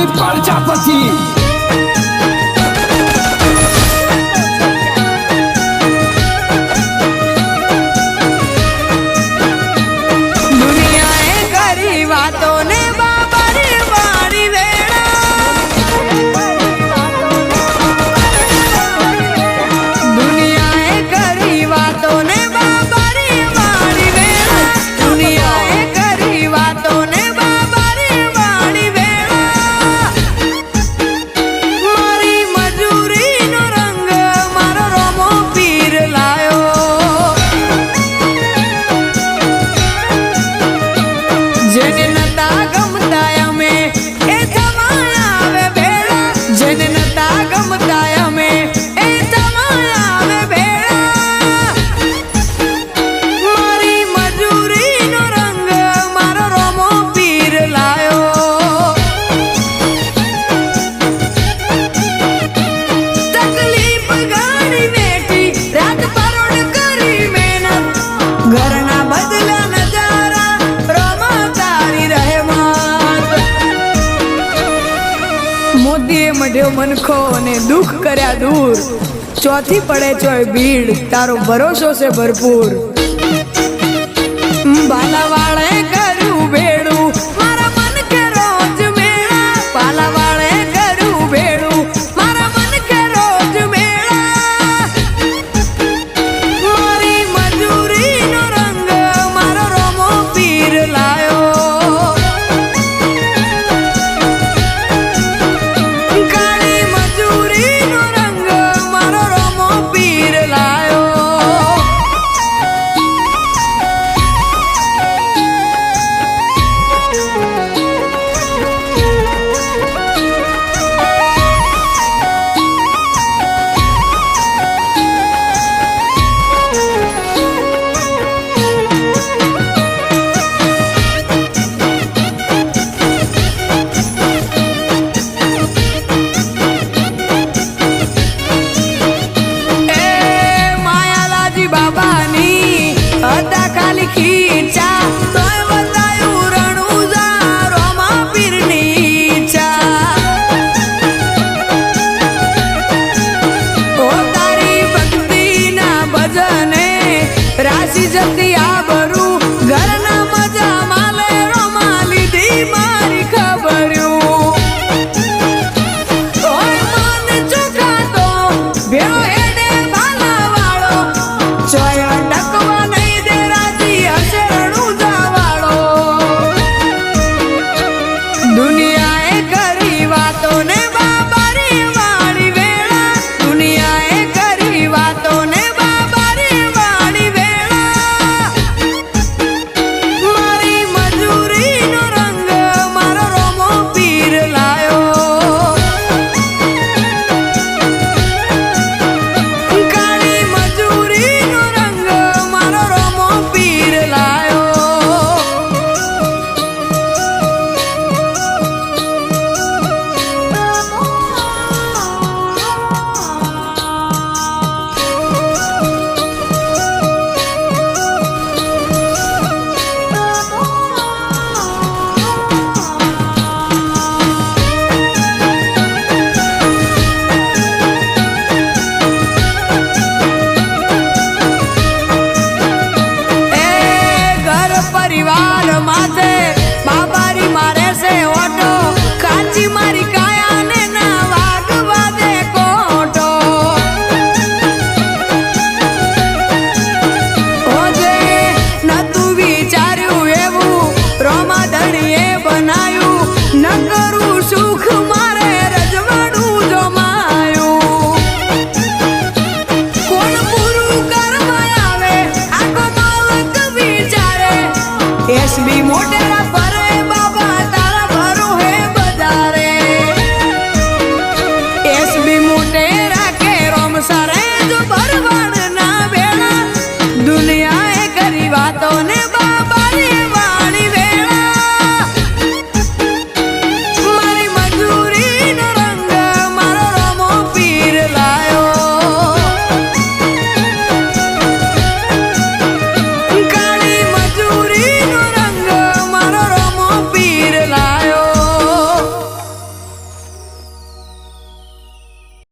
ગુજરાતની પ્રજાપતિ मनखो ने दुख कर्या दूर चौथी पड़े चोय भीड़ तारो भरोसो से भरपूर बाला वाले करू भेड़ू मारा मन के रोज मेला बाला वाले करू भेड़ू मारा मन के रोज मेला मारी मजूरी नो रंग मारो रोमो पीर लायो राशि जल्दी आबरू घर ना मजा माले रोमाली दी मारी खबरू ओय मन चुका तो बेओ हेडे भाला वालो चोय डकवा नहीं दे राजी हसरणू जावालो दुनिया ए करी वातो ने बाबारी वाली वेला दुनिया ए करी वातो ने परिवार माथे बाबारी मारे से ओटो काची मारी काया ने ना वागवा दे कोटो ओजे न तू विचार्यू एवू रोमा धणीए बनायू न करू सुख मारे रजवाडू जो मायू कोण पूरू करवा आवे आको मालक विचारे एसबी मोटे